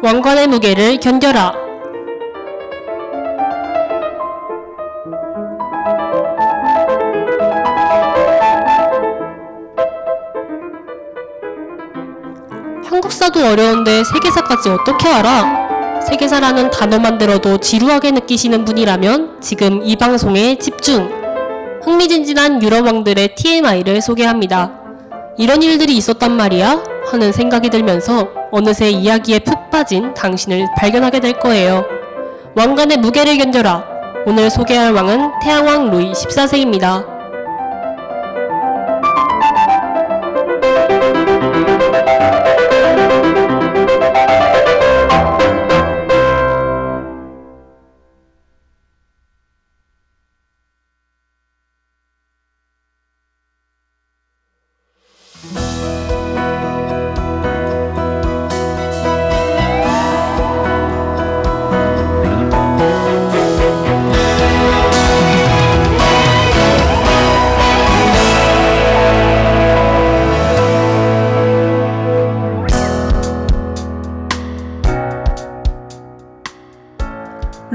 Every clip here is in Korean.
왕관의 무게를 견뎌라. 한국사도 어려운데 세계사까지 어떻게 알아? 세계사라는 단어만 들어도 지루하게 느끼시는 분이라면 지금 이 방송에 집중! 흥미진진한 유럽 왕들의 TMI를 소개합니다. 이런 일들이 있었단 말이야? 하는 생각이 들면서 어느새 이야기에 푹 빠진 당신을 발견하게 될 거예요. 왕관의 무게를 견뎌라. 오늘 소개할 왕은 태양왕 루이 14세입니다.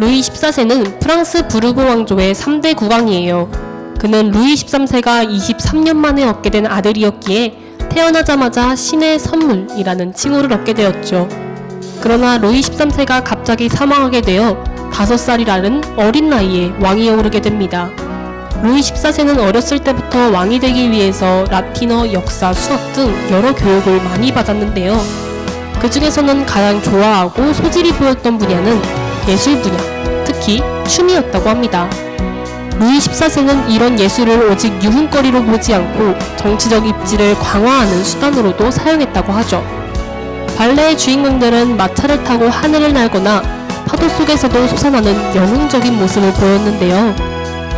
루이 14세는 프랑스 부르고 왕조의 3대 국왕이에요. 그는 루이 13세가 23년 만에 얻게 된 아들이었기에 태어나자마자 신의 선물이라는 칭호를 얻게 되었죠. 그러나 루이 13세가 갑자기 사망하게 되어 5살이라는 어린 나이에 왕위에 오르게 됩니다. 루이 14세는 어렸을 때부터 왕이 되기 위해서 라틴어, 역사, 수학 등 여러 교육을 많이 받았는데요. 그 중에서는 가장 좋아하고 소질이 보였던 분야는 예술 분야, 특히 춤이었다고 합니다. 루이 14세는 이런 예술을 오직 유흥거리로 보지 않고 정치적 입지를 강화하는 수단으로도 사용했다고 하죠. 발레의 주인공들은 마차를 타고 하늘을 날거나 파도 속에서도 솟아나는 영웅적인 모습을 보였는데요.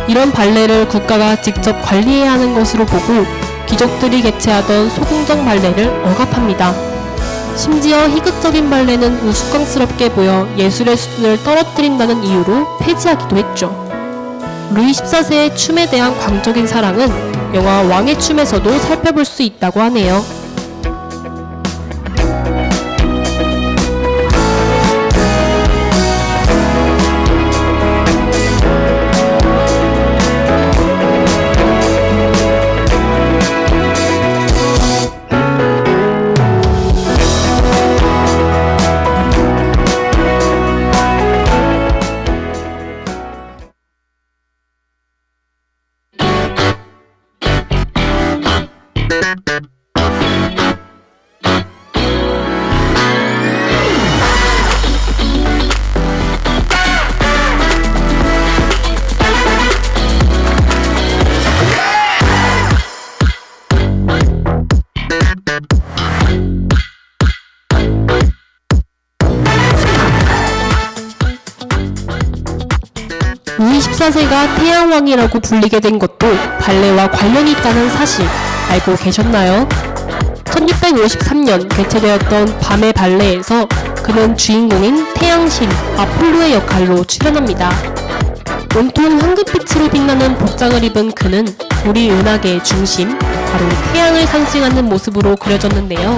이런 발레를 국가가 직접 관리해야 하는 것으로 보고 귀족들이 개최하던 소궁정 발레를 억압합니다. 심지어 희극적인 발레는 우스꽝스럽게 보여 예술의 수준을 떨어뜨린다는 이유로 폐지하기도 했죠. 루이 14세의 춤에 대한 광적인 사랑은 영화 왕의 춤에서도 살펴볼 수 있다고 하네요. 루이 14세가 태양왕이라고 불리게 된 것도 발레와 관련이 있다는 사실 알고 계셨나요? 1653년 개최되었던 밤의 발레에서 그는 주인공인 태양신 아폴로의 역할로 출연합니다. 온통 황금빛으로 빛나는 복장을 입은 그는 우리 은하계의 중심, 바로 태양을 상징하는 모습으로 그려졌는데요.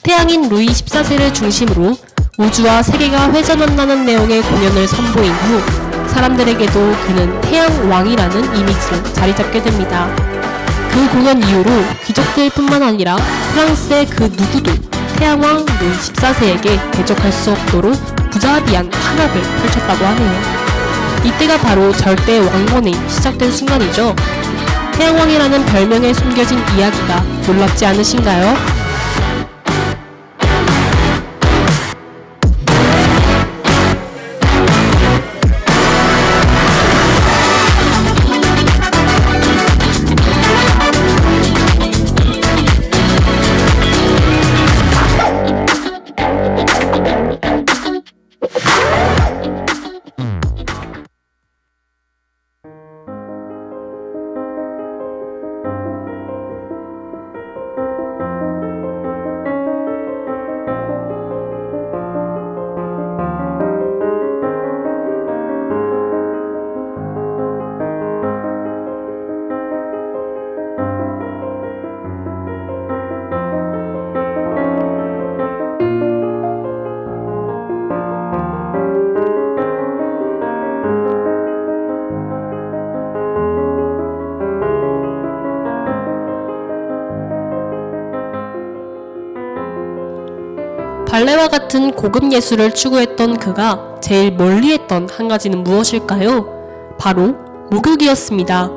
태양인 루이 14세를 중심으로 우주와 세계가 회전한다는 내용의 공연을 선보인 후 사람들에게도 그는 태양왕이라는 이미지로 자리잡게 됩니다. 그 공연 이후로 귀족들 뿐만 아니라 프랑스의 그 누구도 태양왕 루이 14세에게 대적할 수 없도록 부자비한 탄압을 펼쳤다고 하네요. 이때가 바로 절대 왕권이 시작된 순간이죠. 태양왕이라는 별명에 숨겨진 이야기가 놀랍지 않으신가요? 발레와 같은 고급 예술을 추구했던 그가 제일 멀리했던 한 가지는 무엇일까요? 바로 목욕이었습니다.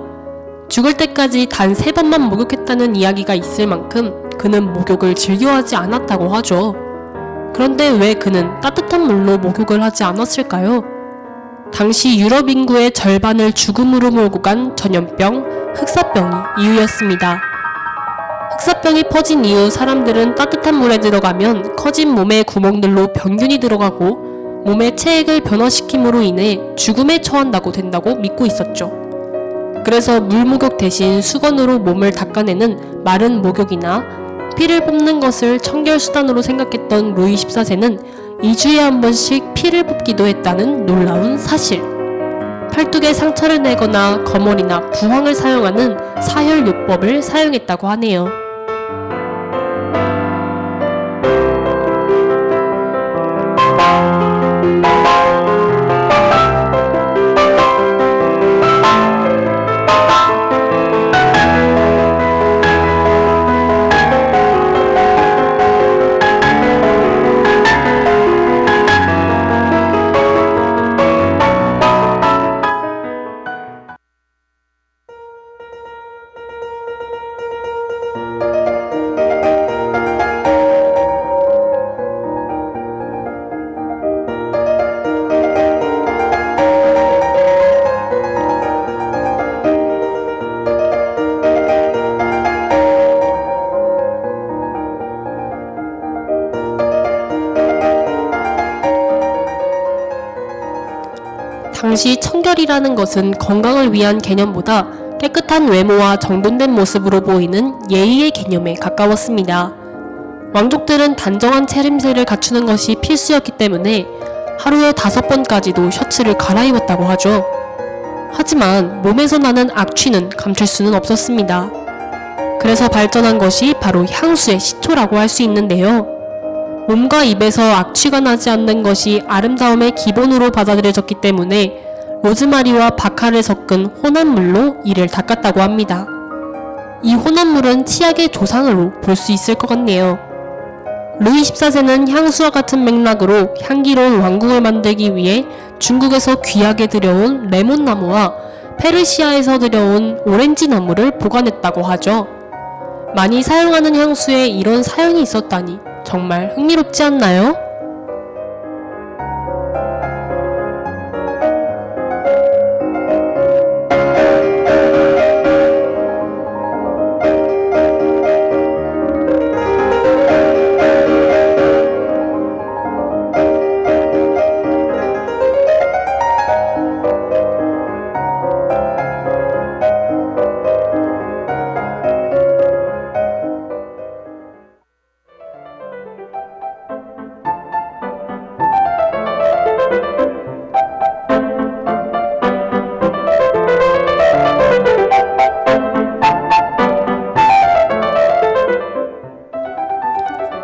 죽을 때까지 단 3번만 목욕했다는 이야기가 있을 만큼 그는 목욕을 즐겨하지 않았다고 하죠. 그런데 왜 그는 따뜻한 물로 목욕을 하지 않았을까요? 당시 유럽 인구의 절반을 죽음으로 몰고 간 전염병, 흑사병이 이유였습니다. 흑사병이 퍼진 이후 사람들은 따뜻한 물에 들어가면 커진 몸의 구멍들로 병균이 들어가고 몸의 체액을 변화시킴으로 인해 죽음에 처한다고 된다고 믿고 있었죠. 그래서 물목욕 대신 수건으로 몸을 닦아내는 마른 목욕이나 피를 뽑는 것을 청결수단으로 생각했던 루이 14세는 2주에 한 번씩 피를 뽑기도 했다는 놀라운 사실. 팔뚝에 상처를 내거나 거머리나 부황을 사용하는 사혈요법을 사용했다고 하네요. 당시 청결이라는 것은 건강을 위한 개념보다 깨끗한 외모와 정돈된 모습으로 보이는 예의의 개념에 가까웠습니다. 왕족들은 단정한 차림새를 갖추는 것이 필수였기 때문에 하루에 5번까지도 셔츠를 갈아입었다고 하죠. 하지만 몸에서 나는 악취는 감출 수는 없었습니다. 그래서 발전한 것이 바로 향수의 시초라고 할 수 있는데요. 몸과 입에서 악취가 나지 않는 것이 아름다움의 기본으로 받아들여졌기 때문에 로즈마리와 박하를 섞은 혼합물로 이를 닦았다고 합니다. 이 혼합물은 치약의 조상으로 볼 수 있을 것 같네요. 루이 14세는 향수와 같은 맥락으로 향기로운 왕궁을 만들기 위해 중국에서 귀하게 들여온 레몬나무와 페르시아에서 들여온 오렌지 나무를 보관했다고 하죠. 많이 사용하는 향수에 이런 사연이 있었다니 정말 흥미롭지 않나요?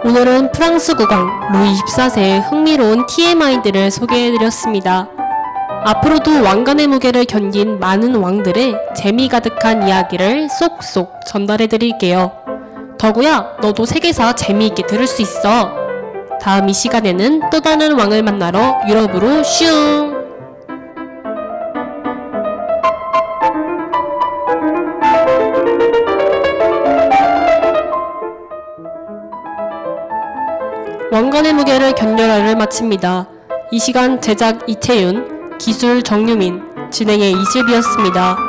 오늘은 프랑스 국왕 루이 14세의 흥미로운 TMI들을 소개해드렸습니다. 앞으로도 왕관의 무게를 견딘 많은 왕들의 재미 가득한 이야기를 쏙쏙 전달해드릴게요. 덕우야, 너도 세계사 재미있게 들을 수 있어. 다음 이 시간에는 또 다른 왕을 만나러 유럽으로 슝! 왕관의 무게를 견뎌라를 마칩니다. 이 시간 제작 이태윤, 기술 정유민, 진행의 이슬비였습니다.